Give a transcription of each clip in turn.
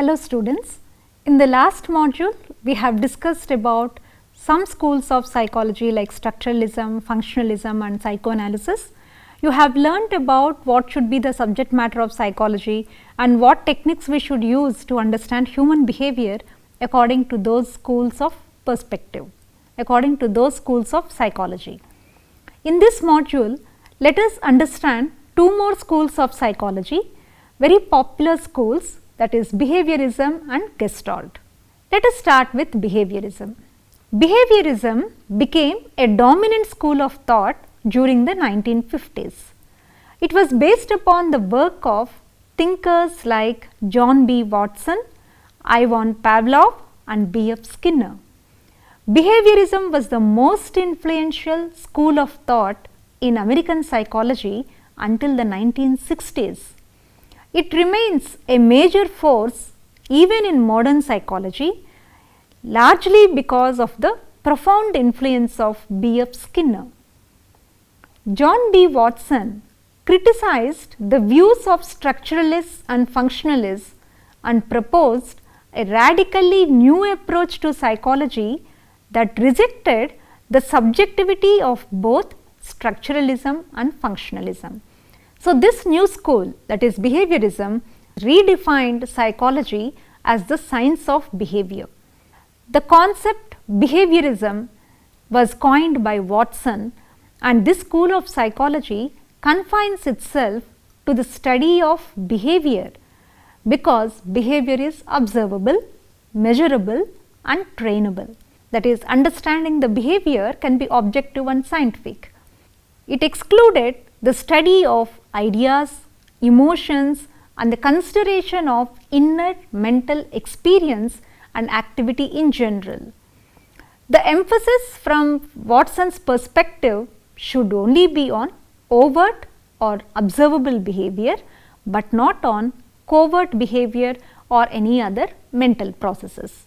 Hello students, in the last module we have discussed about some schools of psychology like structuralism, functionalism and psychoanalysis. You have learnt about what should be the subject matter of psychology and what techniques we should use to understand human behavior according to those schools of perspective, according to those schools of psychology. In this module, let us understand two more schools of psychology, very popular schools, that is behaviorism and Gestalt. Let us start with behaviorism. Behaviorism became a dominant school of thought during the 1950s. It was based upon the work of thinkers like John B. Watson, Ivan Pavlov and B.F. Skinner. Behaviorism was the most influential school of thought in American psychology until the 1960s. It remains a major force even in modern psychology, largely because of the profound influence of B.F. Skinner. John B. Watson criticized the views of structuralists and functionalists and proposed a radically new approach to psychology that rejected the subjectivity of both structuralism and functionalism. So, this new school, that is behaviorism, redefined psychology as the science of behavior. The concept behaviorism was coined by Watson, and this school of psychology confines itself to the study of behavior because behavior is observable, measurable and trainable. That is, understanding the behavior can be objective and scientific. It excluded the study of ideas, emotions and the consideration of inner mental experience and activity in general. The emphasis from Watson's perspective should only be on overt or observable behavior, but not on covert behavior or any other mental processes.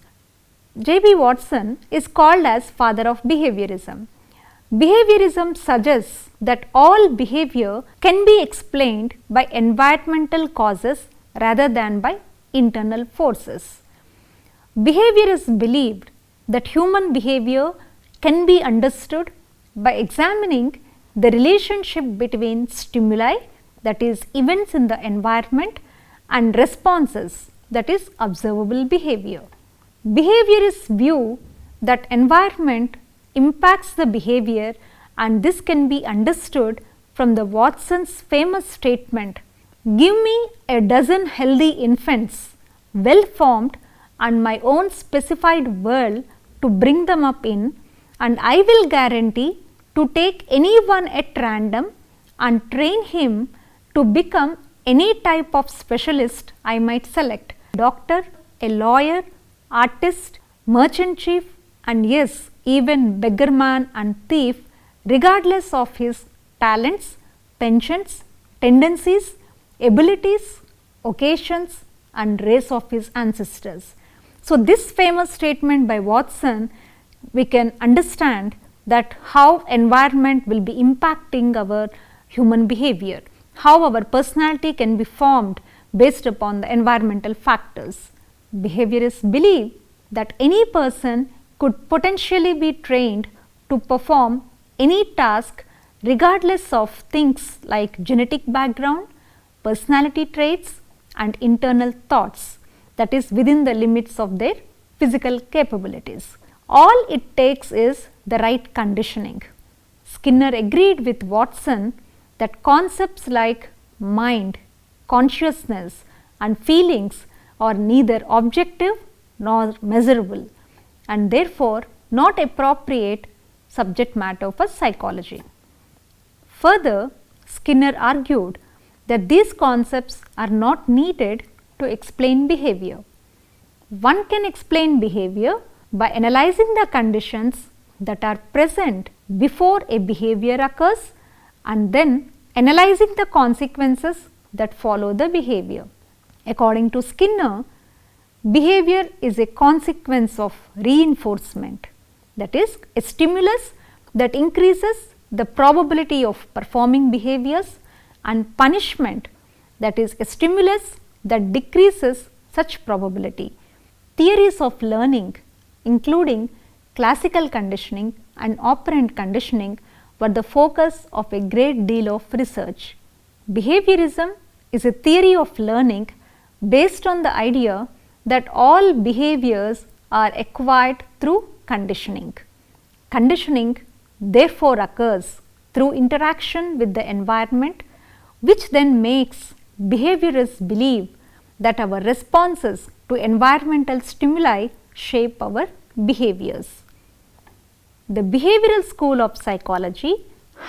J.B. Watson is called as father of behaviorism. Behaviorism suggests that all behavior can be explained by environmental causes rather than by internal forces. Behaviorists believed that human behavior can be understood by examining the relationship between stimuli, that is events in the environment, and responses, that is observable behavior. Behaviorists view that environment impacts the behavior, and this can be understood from the Watson's famous statement, "Give me a dozen healthy infants, well formed and my own specified world to bring them up in, and I will guarantee to take anyone at random and train him to become any type of specialist I might select, doctor, a lawyer, artist, merchant chief, and yes, even beggarman and thief, regardless of his talents, penchants, tendencies, abilities, occasions and race of his ancestors." So, this famous statement by Watson, we can understand that how environment will be impacting our human behavior, how our personality can be formed based upon the environmental factors. Behaviorists believe that any person could potentially be trained to perform any task regardless of things like genetic background, personality traits and internal thoughts, that is within the limits of their physical capabilities. All it takes is the right conditioning. Skinner agreed with Watson that concepts like mind, consciousness and feelings are neither objective nor measurable and therefore not appropriate subject matter for psychology. Further, Skinner argued that these concepts are not needed to explain behavior. One can explain behavior by analyzing the conditions that are present before a behavior occurs and then analyzing the consequences that follow the behavior. According to Skinner, behavior is a consequence of reinforcement, that is, a stimulus that increases the probability of performing behaviors, and punishment, that is, a stimulus that decreases such probability. Theories of learning, including classical conditioning and operant conditioning, were the focus of a great deal of research. Behaviorism is a theory of learning based on the idea that all behaviors are acquired through conditioning. Conditioning therefore occurs through interaction with the environment, which then makes behaviorists believe that our responses to environmental stimuli shape our behaviors. The behavioral school of psychology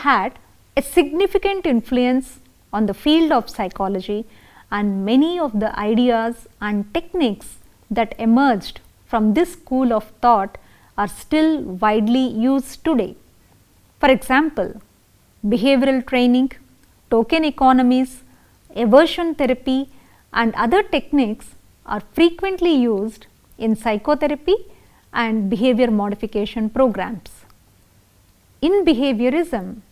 had a significant influence on the field of psychology, and many of the ideas and techniques that emerged from this school of thought are still widely used today. For example, behavioral training, token economies, aversion therapy and other techniques are frequently used in psychotherapy and behavior modification programs. In behaviorism,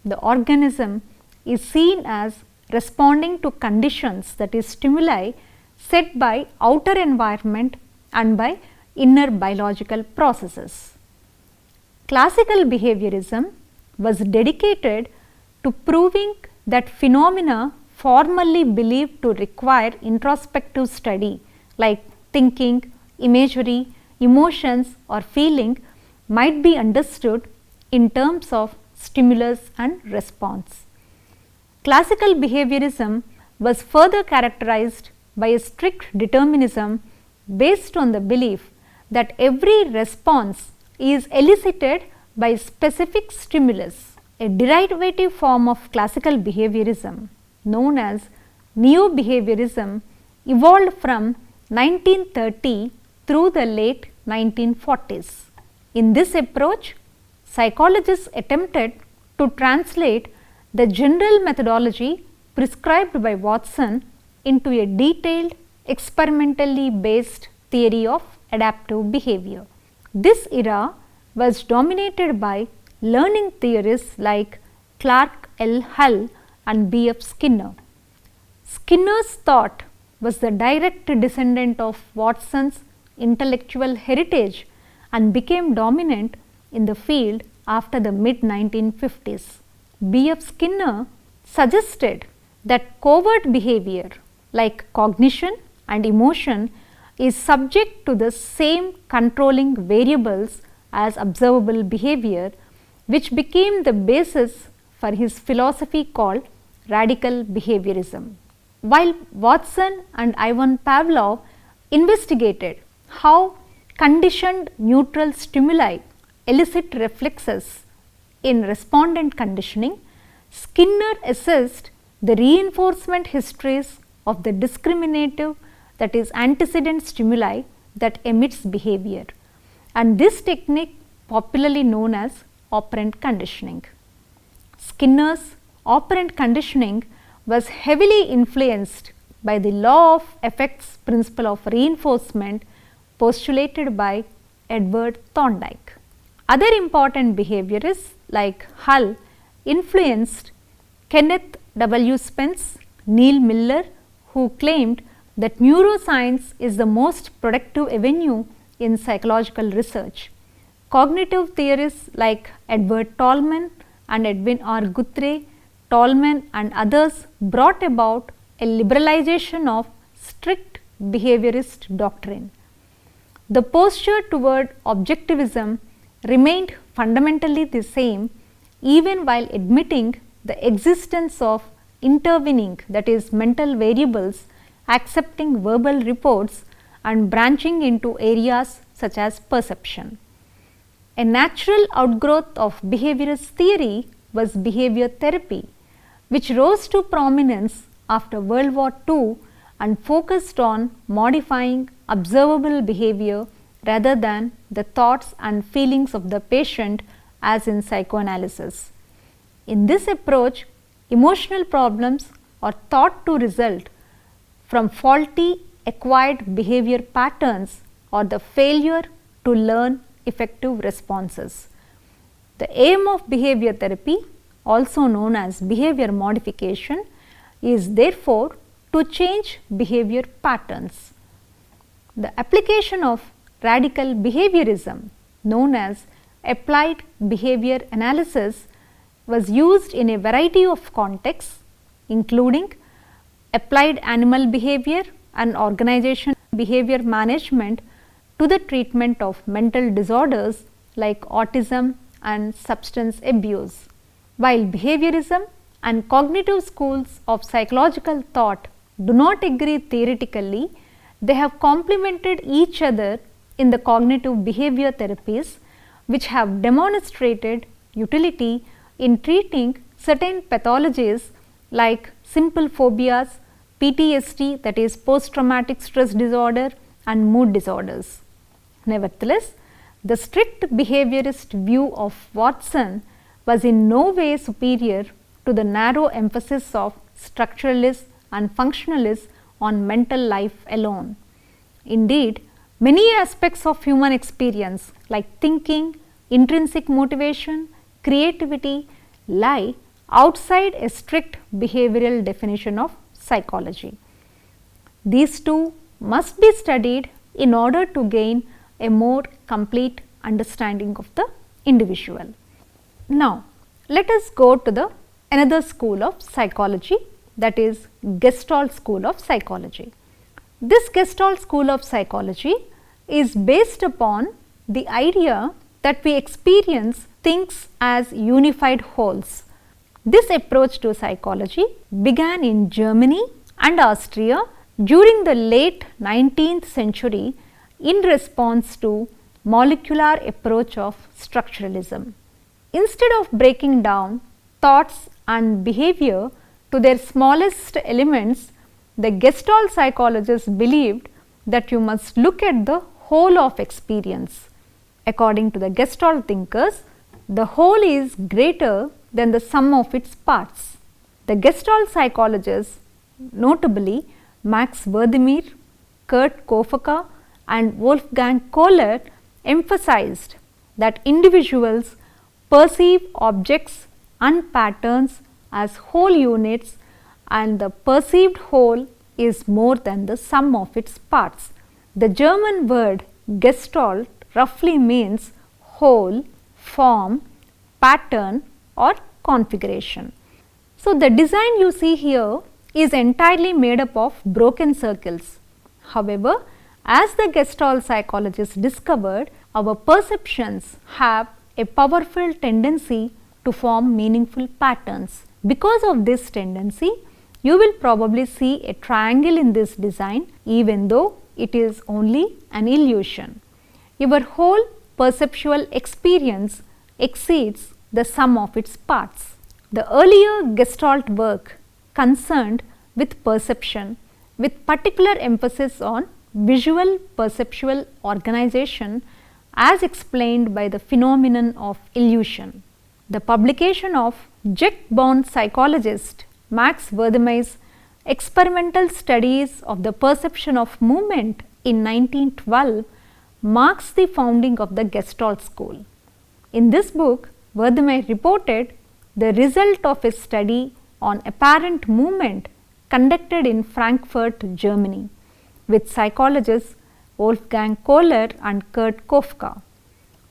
the organism is seen as responding to conditions, that is stimuli, set by outer environment and by inner biological processes. Classical behaviorism was dedicated to proving that phenomena formerly believed to require introspective study like thinking, imagery, emotions or feeling might be understood in terms of stimulus and response. Classical behaviorism was further characterized by a strict determinism based on the belief that every response is elicited by specific stimulus. A derivative form of classical behaviorism known as neo-behaviorism evolved from 1930 through the late 1940s. In this approach, psychologists attempted to translate the general methodology prescribed by Watson into a detailed, experimentally based theory of adaptive behavior. This era was dominated by learning theorists like Clark L. Hull and B. F. Skinner. Skinner's thought was the direct descendant of Watson's intellectual heritage and became dominant in the field after the mid-1950s. B. F. Skinner suggested that covert behavior like cognition and emotion is subject to the same controlling variables as observable behavior, which became the basis for his philosophy called radical behaviorism. While Watson and Ivan Pavlov investigated how conditioned neutral stimuli elicit reflexes in respondent conditioning, Skinner assessed the reinforcement histories of the discriminative, that is antecedent stimuli that emits behavior, and this technique popularly known as operant conditioning. Skinner's operant conditioning was heavily influenced by the law of effects principle of reinforcement postulated by Edward Thorndike. Other important behaviorists like Hull influenced Kenneth W. Spence, Neil Miller, who claimed that neuroscience is the most productive avenue in psychological research. Cognitive theorists like Edward Tolman and Edwin R. Guthrie, Tolman and others brought about a liberalization of strict behaviorist doctrine. The posture toward objectivism remained fundamentally the same even while admitting the existence of intervening, that is mental variables, accepting verbal reports and branching into areas such as perception. A natural outgrowth of behaviorist theory was behavior therapy, which rose to prominence after World War II and focused on modifying observable behavior rather than the thoughts and feelings of the patient as in psychoanalysis. In this approach, emotional problems are thought to result from faulty acquired behavior patterns or the failure to learn effective responses. The aim of behavior therapy, also known as behavior modification, is therefore to change behavior patterns. the application of radical behaviorism known as applied behavior analysis was used in a variety of contexts, including applied animal behavior and organization behavior management to the treatment of mental disorders like autism and substance abuse. While behaviorism and cognitive schools of psychological thought do not agree theoretically, they have complemented each other in the cognitive behavior therapies, which have demonstrated utility in treating certain pathologies like simple phobias, PTSD, that is post traumatic stress disorder, and mood disorders. Nevertheless, the strict behaviorist view of Watson was in no way superior to the narrow emphasis of structuralists and functionalists on mental life alone. Indeed, many aspects of human experience like thinking, intrinsic motivation, creativity lie outside a strict behavioral definition of psychology. These two must be studied in order to gain a more complete understanding of the individual. Now, let us go to another school of psychology, that is Gestalt school of psychology. This Gestalt school of psychology is based upon the idea that we experience things as unified wholes. This approach to psychology began in Germany and Austria during the late 19th century in response to molecular approach of structuralism. Instead of breaking down thoughts and behavior to their smallest elements, the Gestalt psychologists believed that you must look at the whole of experience. According to the Gestalt thinkers, the whole is greater than the sum of its parts. The Gestalt psychologists, notably Max Wertheimer, 𝗑𝗏𝗄𝗑 and Wolfgang Kohler, emphasized that individuals perceive objects and patterns as whole units, and the perceived whole is more than the sum of its parts. The German word Gestalt roughly means whole, form, pattern or configuration. So, the design you see here is entirely made up of broken circles. However, as the Gestalt psychologists discovered, our perceptions have a powerful tendency to form meaningful patterns. Because of this tendency, you will probably see a triangle in this design even though it is only an illusion. Your whole perceptual experience exceeds the sum of its parts. The earlier Gestalt work concerned with perception with particular emphasis on visual perceptual organization as explained by the phenomenon of illusion. The publication of Czech-born psychologist Max Wertheimer's experimental studies of the perception of movement in 1912 marks the founding of the Gestalt school. In this book, Wertheimer reported the result of a study on apparent movement conducted in Frankfurt, Germany, with psychologists Wolfgang Kohler and 𝗑𝗏𝗄𝗑.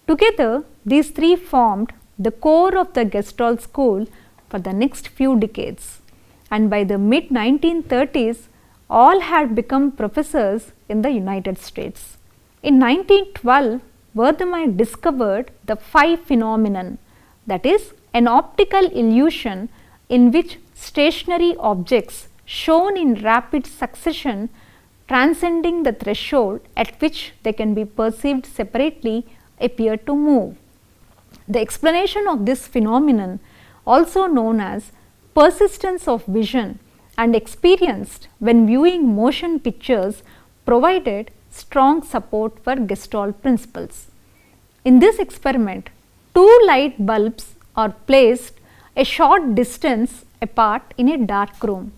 Together, these three formed the core of the Gestalt school for the next few decades, and by the mid 1930s, all had become professors in the United States. In 1912, Wertheimer discovered the phi phenomenon, that is, an optical illusion in which stationary objects shown in rapid succession transcending the threshold at which they can be perceived separately appear to move. The explanation of this phenomenon, also known as persistence of vision and experienced when viewing motion pictures, provided strong support for Gestalt principles. In this experiment, two light bulbs are placed a short distance apart in a dark room.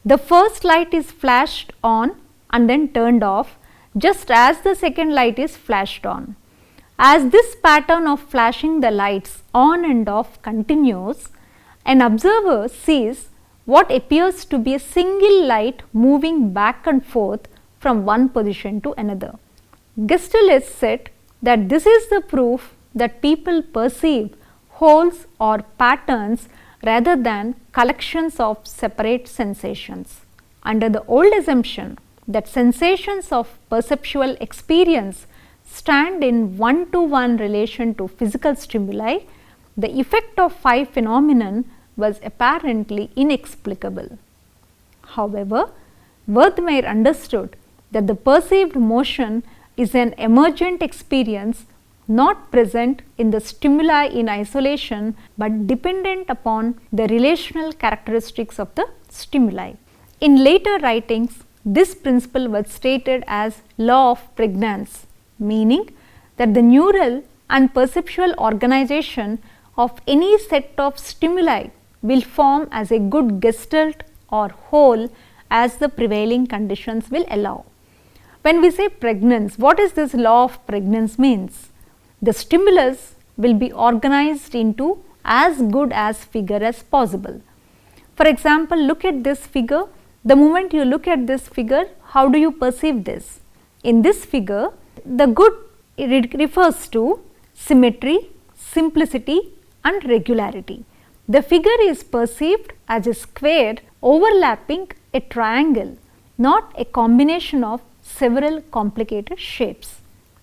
The first light is flashed on and then turned off just as the second light is flashed on. As this pattern of flashing the lights on and off continues, an observer sees what appears to be a single light moving back and forth from one position to another. Gstaltist said that this is the proof that people perceive wholes or patterns rather than collections of separate sensations. Under the old assumption that sensations of perceptual experience stand in one-to-one relation to physical stimuli, the effect of phi phenomenon was apparently inexplicable. However, Wertheimer understood that the perceived motion is an emergent experience not present in the stimuli in isolation, but dependent upon the relational characteristics of the stimuli. In later writings, this principle was stated as law of pregnance, meaning that the neural and perceptual organization of any set of stimuli will form as a good gestalt or whole as the prevailing conditions will allow. When we say pregnance, what is this law of pregnance means? The stimulus will be organized into as good as figure as possible. For example, look at this figure. The moment you look at this figure, how do you perceive this? In this figure, the good refers to symmetry, simplicity and regularity. The figure is perceived as a square overlapping a triangle, not a combination of several complicated shapes.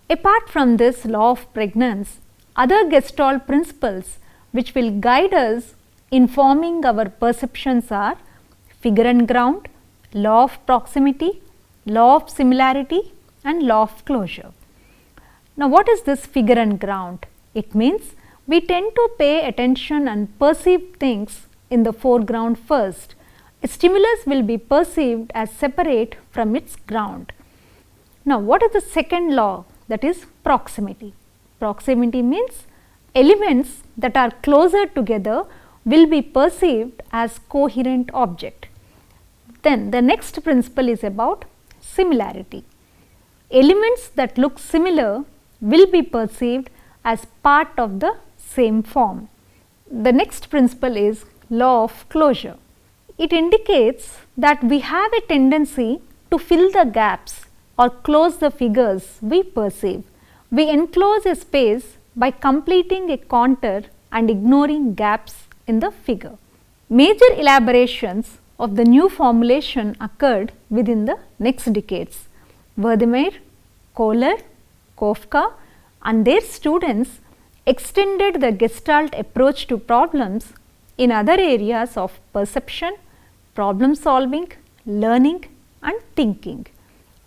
Apart from this law of pregnance, other Gestalt principles which will guide us in forming our perceptions are figure and ground, law of proximity, law of similarity and law of closure. Now, what is this figure and ground? It means we tend to pay attention and perceive things in the foreground first. A stimulus will be perceived as separate from its ground. Now, what is the second law? That is proximity. Proximity means elements that are closer together will be perceived as coherent object. Then the next principle is about similarity. Elements that look similar will be perceived as part of the same form. The next principle is law of closure. It indicates that we have a tendency to fill the gaps or close the figures we perceive. We enclose a space by completing a contour and ignoring gaps in the figure. Major elaborations of the new formulation occurred within the next decades. Wertheimer, Kohler, Kofka and their students extended the Gestalt approach to problems in other areas of perception, problem solving, learning and thinking.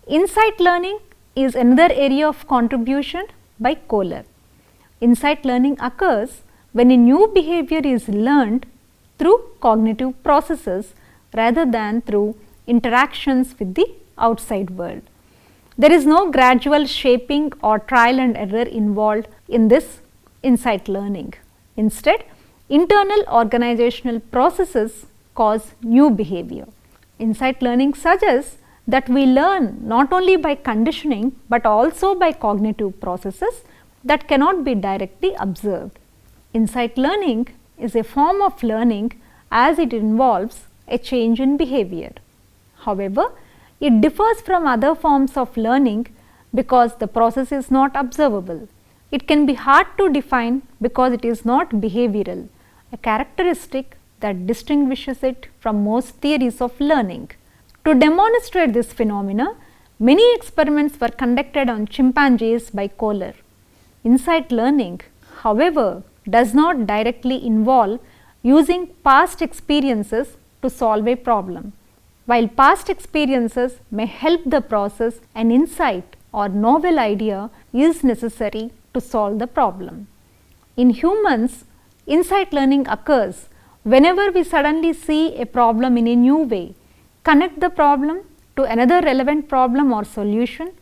Insight learning is another area of contribution by Kohler. Insight learning occurs when a new behavior is learned through cognitive processes rather than through interactions with the outside world. There is no gradual shaping or trial and error involved in this insight learning. Instead, internal organizational processes cause new behavior. Insight learning suggests that we learn not only by conditioning but also by cognitive processes that cannot be directly observed. Insight learning is a form of learning as it involves a change in behavior. However, it differs from other forms of learning because the process is not observable. It can be hard to define because it is not behavioral, a characteristic that distinguishes it from most theories of learning. To demonstrate this phenomena, many experiments were conducted on chimpanzees by Kohler. Insight learning, however, does not directly involve using past experiences to solve a problem. While past experiences may help the process, an insight or novel idea is necessary to solve the problem. In humans, insight learning occurs whenever we suddenly see a problem in a new way, connect the problem to another relevant problem or solution,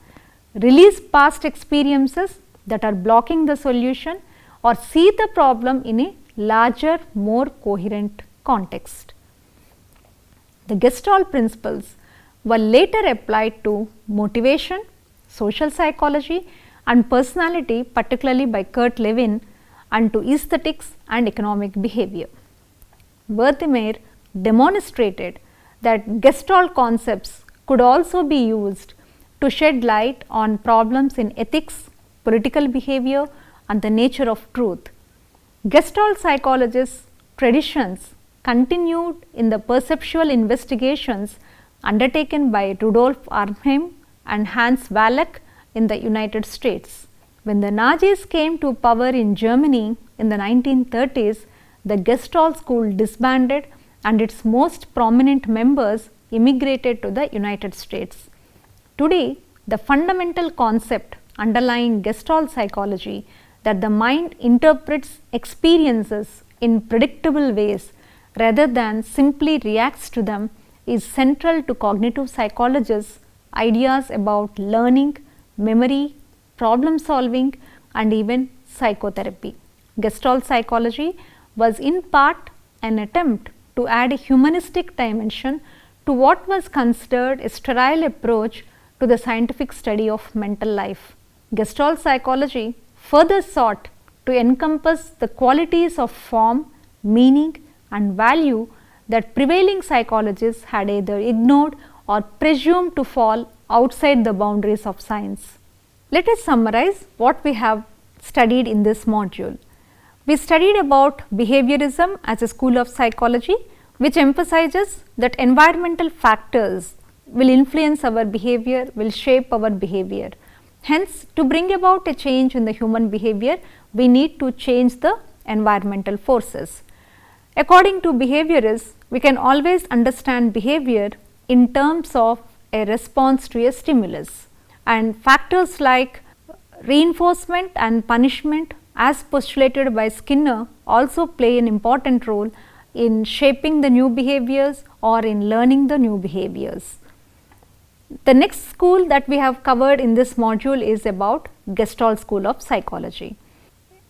release past experiences that are blocking the solution, or see the problem in a larger, more coherent context. The Gestalt principles were later applied to motivation, social psychology and personality, particularly by Kurt Lewin, and to aesthetics and economic behavior. Wertheimer demonstrated that Gestalt concepts could also be used to shed light on problems in ethics, political behavior and the nature of truth. Gestalt psychologist's traditions continued in the perceptual investigations undertaken by Rudolf Arnhem and Hans Wallach in the United States. When the Nazis came to power in Germany in the 1930s, the Gestalt school disbanded and its most prominent members immigrated to the United States. Today, the fundamental concept underlying Gestalt psychology, that the mind interprets experiences in predictable ways rather than simply reacts to them, is central to cognitive psychologists' ideas about learning, memory, problem solving and even psychotherapy. Gestalt psychology was in part an attempt to add a humanistic dimension to what was considered a sterile approach to the scientific study of mental life. Gestalt psychology further sought to encompass the qualities of form, meaning and value that prevailing psychologists had either ignored or presumed to fall outside the boundaries of science. Let us summarize what we have studied in this module. We studied about behaviorism as a school of psychology, which emphasizes that environmental factors will influence our behavior, will shape our behavior. Hence, to bring about a change in the human behavior, we need to change the environmental forces. According to behaviorists, we can always understand behavior in terms of a response to a stimulus, and factors like reinforcement and punishment, as postulated by Skinner, also play an important role in shaping the new behaviors or in learning the new behaviors. The next school that we have covered in this module is about Gestalt school of psychology.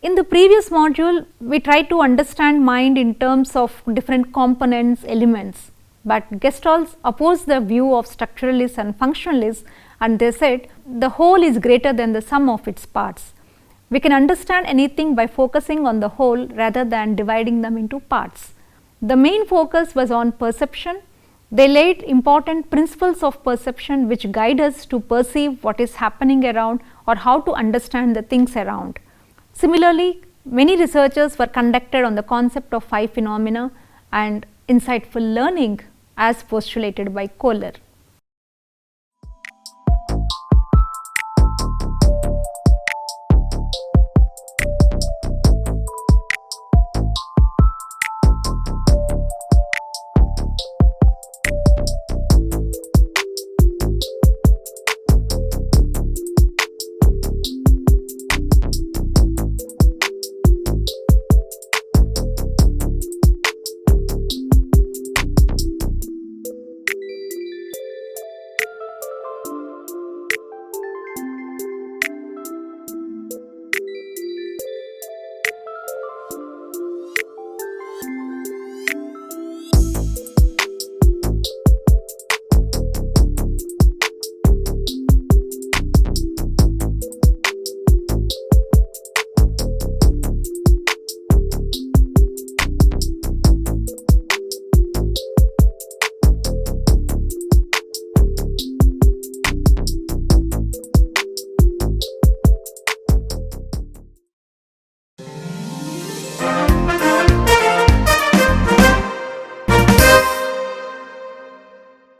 In the previous module, we tried to understand mind in terms of different components, elements, but Gestalts opposed the view of structuralists and functionalists, and they said the whole is greater than the sum of its parts. We can understand anything by focusing on the whole rather than dividing them into parts. The main focus was on perception. They laid important principles of perception which guide us to perceive what is happening around or how to understand the things around. Similarly, many researches were conducted on the concept of 5 phenomena and insightful learning as postulated by Kohler.